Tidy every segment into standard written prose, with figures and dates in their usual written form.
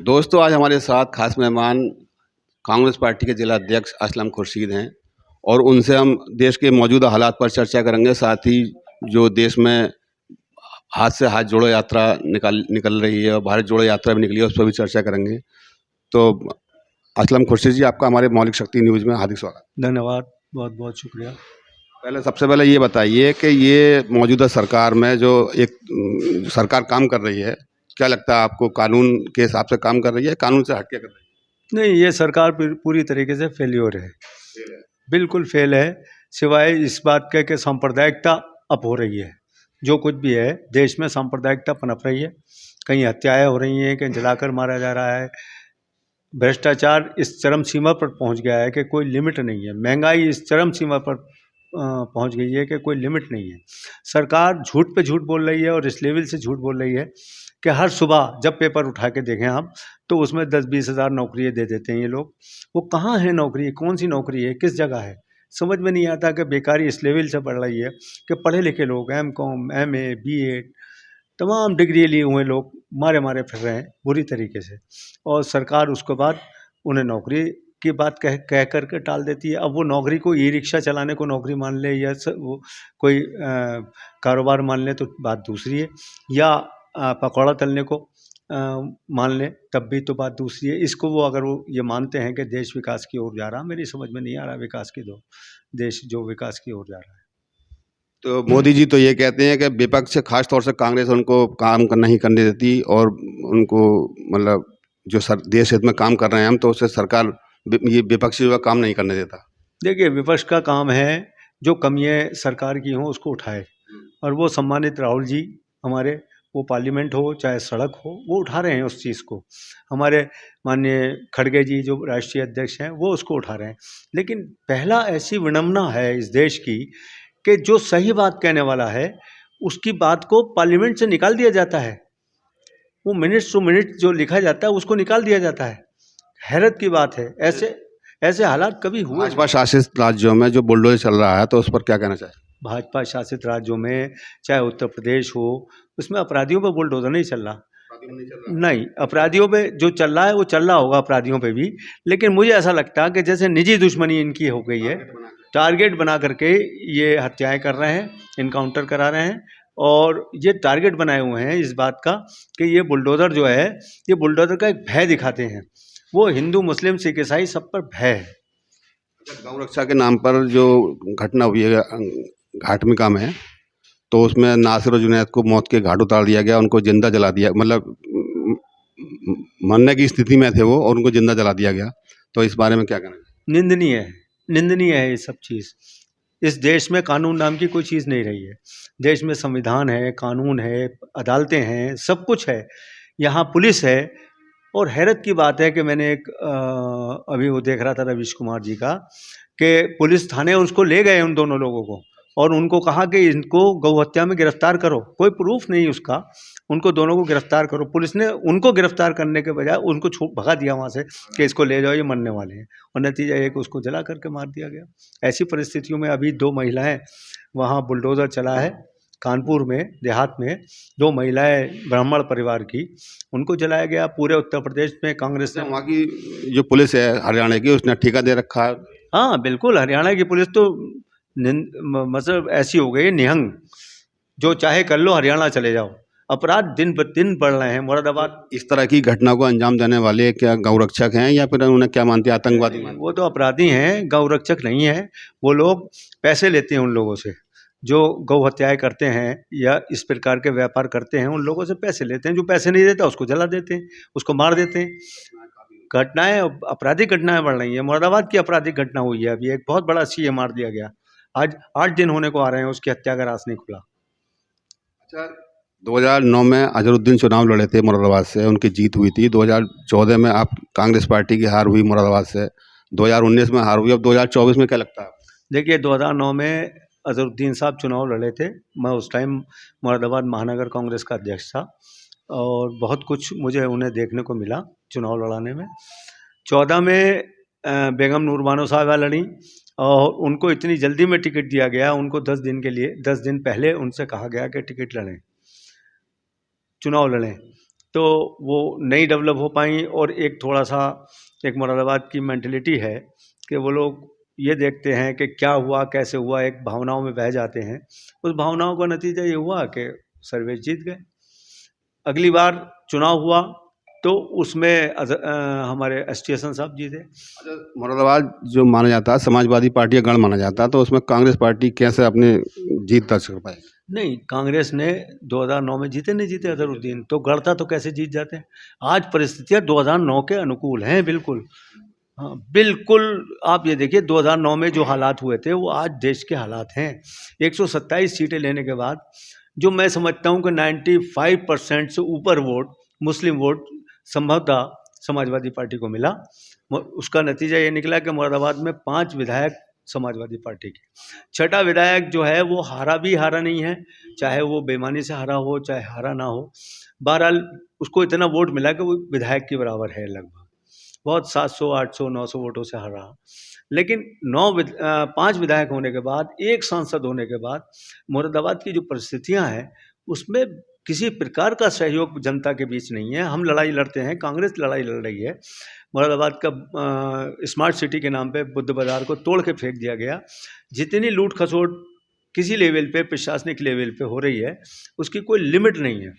दोस्तों, आज हमारे साथ खास मेहमान कांग्रेस पार्टी के जिला अध्यक्ष असलम खुर्शीद हैं और उनसे हम देश के मौजूदा हालात पर चर्चा करेंगे। साथ ही जो देश में हाथ से हाथ जोड़ो यात्रा निकल रही है और भारत जोड़ो यात्रा भी निकली है, उस पर भी चर्चा करेंगे। तो असलम खुर्शीद जी, आपका हमारे मौलिक शक्ति न्यूज़ में हार्दिक स्वागत। धन्यवाद, बहुत बहुत शुक्रिया। सबसे पहले ये बताइए कि ये मौजूदा सरकार में जो एक सरकार काम कर रही है, क्या लगता है आपको? कानून के हिसाब से काम कर रही है, कानून से हट के कर रही है? नहीं, ये सरकार पूरी तरीके से फेल्योर है, बिल्कुल फेल है। सिवाय इस बात के कि सांप्रदायिकता अप हो रही है। जो कुछ भी है देश में सांप्रदायिकता पनप रही है। कहीं हत्याएं हो रही हैं, कहीं जलाकर मारा जा रहा है। भ्रष्टाचार इस चरम सीमा पर पहुंच गया है कि कोई लिमिट नहीं है। महंगाई इस चरम सीमा पर पहुंच गई है कि कोई लिमिट नहीं है। सरकार झूठ पे झूठ बोल रही है और इस लेवल से झूठ बोल रही है कि हर सुबह जब पेपर उठा के देखें आप तो उसमें 10-20 हज़ार नौकरियाँ दे देते हैं ये लोग। वो कहाँ है नौकरी? कौन सी नौकरी है? किस जगह है? समझ में नहीं आता कि बेकारी इस लेवल से बढ़ रही है कि पढ़े लिखे लोग एम.कॉम, एम.ए, बी.एड तमाम डिग्री लिए हुए लोग मारे मारे फिर रहे हैं बुरी तरीके से, और सरकार उसके बाद उन्हें नौकरी की बात कह करके टाल देती है। अब वो नौकरी को ई रिक्शा चलाने को नौकरी मान ले या वो कोई कारोबार मान ले तो बात दूसरी है, या पकौड़ा तलने को मान ले तब भी तो बात दूसरी है। इसको वो अगर वो ये मानते हैं कि देश विकास की ओर जा रहा, मेरी समझ में नहीं आ रहा विकास की दो देश जो विकास की ओर जा रहा है। तो मोदी जी तो ये कहते हैं कि विपक्ष खास तौर से कांग्रेस उनको काम नहीं करने देती और उनको मतलब जो देश हित में काम कर रहे हैं हम, तो उससे सरकार ये विपक्षी जो काम नहीं करने देता। देखिए, विपक्ष का काम है जो कमियाँ सरकार की हों उसको उठाए, और वो सम्मानित राहुल जी हमारे, वो पार्लियामेंट हो चाहे सड़क हो, वो उठा रहे हैं उस चीज़ को। हमारे माननीय खड़गे जी जो राष्ट्रीय अध्यक्ष हैं वो उसको उठा रहे हैं। लेकिन पहला ऐसी विडंबना है इस देश की कि जो सही बात कहने वाला है उसकी बात को पार्लियामेंट से निकाल दिया जाता है। वो मिनट्स टू मिनट जो लिखा जाता है उसको निकाल दिया जाता है। हैरत की बात है, ऐसे हालात कभी हुए? भाजपा शासित राज्यों में जो बुलडोजर चल रहा है, तो उस पर क्या कहना चाहिए? भाजपा शासित राज्यों में चाहे उत्तर प्रदेश हो, उसमें अपराधियों पर बुलडोजर नहीं चल रहा। नहीं, अपराधियों पे जो चल रहा है वो चल रहा होगा अपराधियों पे भी, लेकिन मुझे ऐसा लगता है कि जैसे निजी दुश्मनी इनकी हो गई है, टारगेट बना करके ये हत्याएं कर रहे हैं, इनकाउंटर करा रहे हैं, और ये टारगेट बनाए हुए हैं इस बात का कि ये बुलडोज़र जो है, ये बुलडोज़र का एक भय दिखाते हैं। वो हिंदू मुस्लिम सिख ईसाई सब पर भय है। गौ रक्षा के नाम पर जो घटना हुई है घाटमिका में, तो उसमें नासिर और जुनैद को मौत के घाट उतार दिया गया, उनको जिंदा जला दिया, मतलब मरने की स्थिति में थे वो और उनको जिंदा जला दिया गया। तो इस बारे में क्या कहना है? निंदनीय है, निंदनीय है ये सब चीज़। इस देश में कानून नाम की कोई चीज़ नहीं रही है। देश में संविधान है, कानून है, अदालतें हैं, सब कुछ है। यहाँ पुलिस है, और हैरत की बात है कि मैंने एक अभी वो देख रहा था रवीश कुमार जी का, कि पुलिस थाने उसको ले गए उन दोनों लोगों को और उनको कहा कि इनको गौ हत्या में गिरफ्तार करो। कोई प्रूफ नहीं उसका, उनको दोनों को गिरफ्तार करो। पुलिस ने उनको गिरफ्तार करने के बजाय उनको भगा दिया वहाँ से कि इसको ले जाओ, ये मरने वाले हैं, और नतीजा ये कि उसको जला करके मार दिया गया। ऐसी परिस्थितियों में अभी 2 महिलाएं, वहाँ बुलडोज़र चला है कानपुर में देहात में, 2 महिलाएं ब्राह्मण परिवार की, उनको जलाया गया। पूरे उत्तर प्रदेश में कांग्रेस ने, वहाँ की जो पुलिस है हरियाणा की, उसने ठेका दे रखा है। हाँ बिल्कुल, हरियाणा की पुलिस तो मतलब ऐसी हो गई है निहंग, जो चाहे कर लो, हरियाणा चले जाओ। अपराध दिन ब दिन बढ़ रहे हैं। मुरादाबाद इस तरह की घटना को अंजाम देने वाले क्या गौ रक्षक हैं या फिर उन्हें क्या मानते हैं, आतंकवादी मानते हैं? वो तो अपराधी हैं, गौ रक्षक नहीं है। वो लोग पैसे लेते हैं उन लोगों से जो गौ हत्याएं करते हैं या इस प्रकार के व्यापार करते हैं, उन लोगों से पैसे लेते हैं। जो पैसे नहीं देता उसको जला देते हैं, उसको मार देते हैं। घटनाएं, आपराधिक घटनाएं बढ़ रही हैं। मुरादाबाद की आपराधिक घटना हुई है अभी, एक बहुत बड़ा सीए मार दिया गया। आज 8 दिन होने को आ रहे हैं, उसकी हत्या का राज नहीं खुला। अच्छा, 2009 में अजहरुद्दीन चुनाव लड़े थे मुरादाबाद से, उनकी जीत हुई थी। 2014 में आप कांग्रेस पार्टी की हार हुई मुरादाबाद से, 2019 में हार हुई। अब 2024 में क्या लगता है? देखिए, 2009 में अजहरुद्दीन साहब चुनाव लड़े थे। मैं उस टाइम मुरादाबाद महानगर कांग्रेस का अध्यक्ष था, और बहुत कुछ मुझे उन्हें देखने को मिला चुनाव लड़ाने में। 14 में बेगम नूर बानो साहिबा लड़ी, और उनको इतनी जल्दी में टिकट दिया गया। उनको 10 दिन के लिए, 10 दिन पहले उनसे कहा गया कि टिकट लड़ें, चुनाव लड़ें। तो वो नहीं डेवलप हो पाई। और एक थोड़ा सा एक मुरादाबाद की मेंटलिटी है कि वो लोग ये देखते हैं कि क्या हुआ कैसे हुआ, एक भावनाओं में बह जाते हैं। उस भावनाओं का नतीजा ये हुआ कि सर्वे जीत गए। अगली बार चुनाव हुआ तो उसमें हमारे एसटीएसन साहब जीते। अच्छा, मुरादाबाद जो माना जाता है समाजवादी पार्टी का गढ़ माना जाता है, तो उसमें कांग्रेस पार्टी कैसे अपने जीत दर्ज कर पाई? नहीं, कांग्रेस ने 2009 में जीते नहीं जीते अजहरुद्दीन, तो गढ़ता तो कैसे जीत जाते हैं। आज परिस्थितियां 2009 के अनुकूल हैं बिल्कुल। हाँ बिल्कुल, आप ये देखिए 2009 में जो हालात हुए थे वो आज देश के हालात हैं। 127 सीटें लेने के बाद जो मैं समझता हूँ कि 95% से ऊपर वोट, मुस्लिम वोट संभवतः समाजवादी पार्टी को मिला। उसका नतीजा ये निकला कि मुरादाबाद में 5 विधायक समाजवादी पार्टी के, 6ठा विधायक जो है वो हारा भी हारा नहीं है, चाहे वो बेईमानी से हारा हो चाहे हारा ना हो। बहरहाल उसको इतना वोट मिला कि वो विधायक के बराबर है लगभग, बहुत 700, 800, 900 वोटों से हारा। लेकिन 5 विधायक होने के बाद, एक सांसद होने के बाद मुरादाबाद की जो परिस्थितियां हैं उसमें किसी प्रकार का सहयोग जनता के बीच नहीं है। हम लड़ाई लड़ते हैं, कांग्रेस लड़ाई लड़ रही है। मुरादाबाद का स्मार्ट सिटी के नाम पे बुद्ध बाजार को तोड़ के फेंक दिया गया। जितनी लूट खसोट किसी लेवल पे, प्रशासनिक लेवल पे हो रही है उसकी कोई लिमिट नहीं है,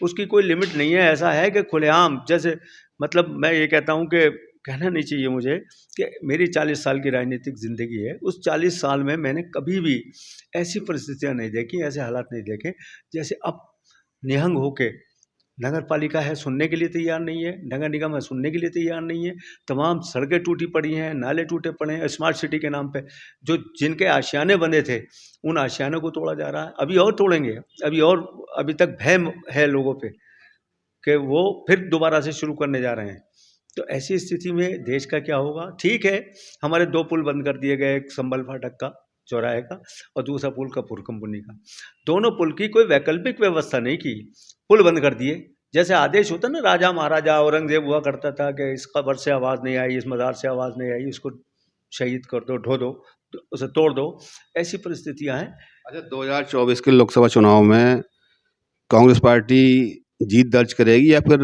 उसकी कोई लिमिट नहीं है। ऐसा है कि खुलेआम, जैसे मतलब मैं ये कहता हूँ कि कहना नहीं चाहिए मुझे कि मेरी 40 साल की राजनीतिक ज़िंदगी है, उस 40 साल में मैंने कभी भी ऐसी परिस्थितियाँ नहीं देखी, ऐसे हालात नहीं देखे जैसे अब निहंग होके। नगर पालिका है सुनने के लिए तैयार नहीं है, नगर निगम है सुनने के लिए तैयार नहीं है। तमाम सड़कें टूटी पड़ी हैं, नाले टूटे पड़े हैं स्मार्ट सिटी के नाम पे। जो जिनके आशियाने बने थे उन आशियानों को तोड़ा जा रहा है, अभी और तोड़ेंगे। अभी तक भय है लोगों पे कि वो फिर दोबारा से शुरू करने जा रहे हैं। तो ऐसी स्थिति में देश का क्या होगा। ठीक है, हमारे 2 पुल बंद कर दिए गए, एक संभल फाटक का चौराहे का और दूसरा पुल कपूर कंपनी का। दोनों पुल की कोई वैकल्पिक व्यवस्था नहीं की, पुल बंद कर दिए। जैसे आदेश होता ना, राजा महाराजा औरंगजेब हुआ करता था कि इस कब्र से आवाज़ नहीं आई, इस मज़ार से आवाज़ नहीं आई, इसको शहीद कर दो, ढो दो, उसे तोड़ दो। ऐसी परिस्थितियाँ हैं। अच्छा, 2024 के लोकसभा चुनाव में कांग्रेस पार्टी जीत दर्ज करेगी या फिर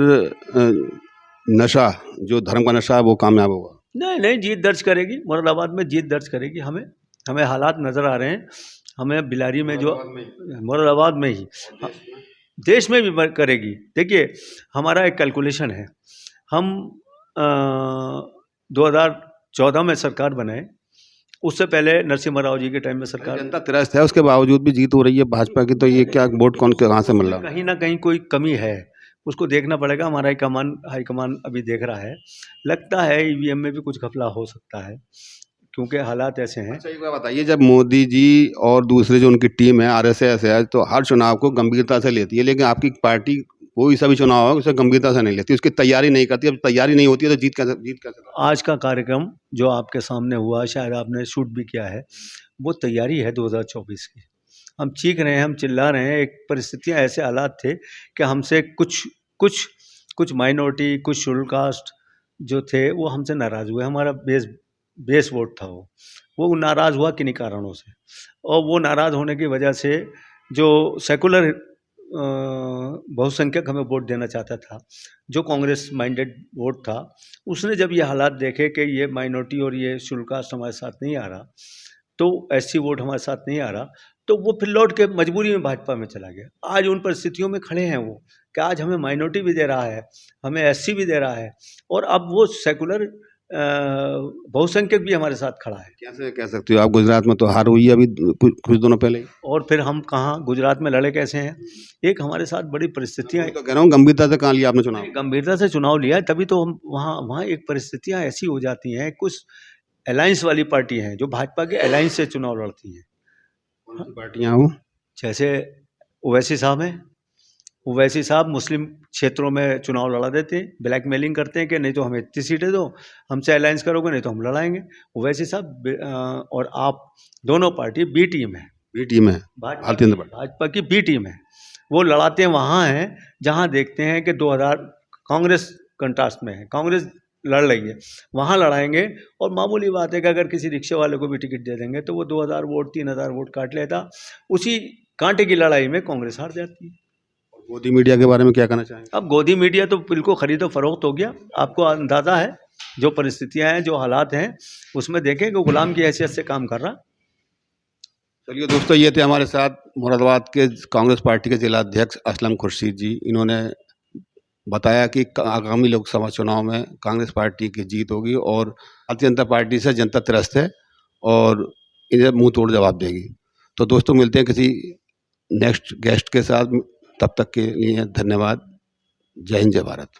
नशा, जो धर्म का नशा है, वो कामयाब होगा? नहीं नहीं, जीत दर्ज करेगी, मुरादाबाद में जीत दर्ज करेगी। हमें हालात नज़र आ रहे हैं। हमें बिलारी में जो मुरादाबाद में ही, देश में भी करेगी। देखिए हमारा एक कैलकुलेशन है, हम 2014 में सरकार बनाए, उससे पहले नरसिम्हा राव जी के टाइम में सरकार। जनता त्रस्त है, उसके बावजूद भी जीत हो रही है भाजपा की, तो ये क्या वोट कौन कहाँ से मिल रहा है? कहीं ना कहीं कोई कमी है, उसको देखना पड़ेगा। हमारा हाईकमान अभी देख रहा है। लगता है ईवीएम में भी कुछ घपला हो सकता है क्योंकि हालात ऐसे हैं। अच्छा, एक बात बताइए, जब मोदी जी और दूसरे जो उनकी टीम है आरएसएस है, तो हर चुनाव को गंभीरता से लेती है, लेकिन आपकी पार्टी कोई सा भी चुनाव हो उसे गंभीरता से नहीं लेती, उसकी तैयारी नहीं करती। अब तैयारी नहीं होती है तो जीत कैसे? आज का कार्यक्रम जो आपके सामने हुआ, शायद आपने शूट भी किया है, वो तैयारी है 2024 की। हम चीख रहे हैं, हम चिल्ला रहे हैं। एक परिस्थितियाँ, ऐसे हालात थे कि हमसे कुछ माइनॉरिटी, कुछ शेड्यूल कास्ट जो थे वो हमसे नाराज़ हुए। हमारा बेस वोट था वो नाराज़ हुआ किन्हीं कारणों से। और वो नाराज़ होने की वजह से जो सेकुलर बहुसंख्यक हमें वोट देना चाहता था, जो कांग्रेस माइंडेड वोट था, उसने जब ये हालात देखे कि ये माइनॉरिटी और ये शेड्यूल कास्ट हमारे साथ नहीं आ रहा, तो एससी वोट हमारे साथ नहीं आ रहा, तो वो फिर लौट के मजबूरी में भाजपा में चला गया। आज उन परिस्थितियों में खड़े हैं वो कि आज हमें माइनॉरिटी भी दे रहा है, हमें एससी भी दे रहा है, और अब वो सेकुलर बहुसंख्यक भी हमारे साथ खड़ा है। कैसे कह सकते हो आप? गुजरात में तो हार हुई है अभी कुछ दिनों पहले ही। और फिर हम कहाँ गुजरात में लड़े कैसे हैं? एक हमारे साथ बड़ी परिस्थितियाँ। तो कह रहा हूँ, गंभीरता से कहाँ लिया आपने चुनाव? गंभीरता से चुनाव लिया है, तभी तो हम वहाँ एक परिस्थितियाँ ऐसी हो जाती हैं। कुछ अलायंस वाली पार्टी हैं जो भाजपा के अलायंस से चुनाव लड़ती हैं। कौन सी पार्टियाँ हो? जैसे ओवैसी साहब हैं, ओवैसी साहब मुस्लिम क्षेत्रों में चुनाव लड़ा देते हैं, ब्लैकमेलिंग करते हैं कि नहीं तो हमें इतनी सीटें दो, हमसे अलायंस करोगे नहीं तो हम लड़ाएंगे। ओवैसी साहब और आप दोनों पार्टी बी टीम है, भाजपा की बी टीम है। वो लड़ाते वहाँ हैं जहाँ देखते हैं कि 2000 कांग्रेस कंट्रास्ट में है, कांग्रेस लड़ रही है, वहाँ लड़ाएंगे। और मामूली बात है कि अगर किसी रिक्शे वाले को भी टिकट दे देंगे तो वो 2000 वोट 3000 वोट काट लेता। उसी कांटे की लड़ाई में कांग्रेस हार जाती है। मोदी मीडिया के बारे में क्या कहना चाहेंगे? अब गोदी मीडिया तो बिल्कुल खरीदो फरोख्त हो गया। आपको अंदाज़ा है जो परिस्थितियां हैं, जो हालात हैं, उसमें देखें कि गुलाम की हैसियत से काम कर रहा। चलिए दोस्तों, ये थे हमारे साथ मुरादाबाद के कांग्रेस पार्टी के जिला अध्यक्ष असलम खुर्शीद जी। इन्होंने बताया कि आगामी लोकसभा चुनाव में कांग्रेस पार्टी की जीत होगी और भारतीय जनता पार्टी से जनता त्रस्त है और इन्हें मुंह तोड़ जवाब देगी। तो दोस्तों, मिलते हैं किसी नेक्स्ट गेस्ट के साथ। तब तक के लिए धन्यवाद। जय हिंद, जय भारत।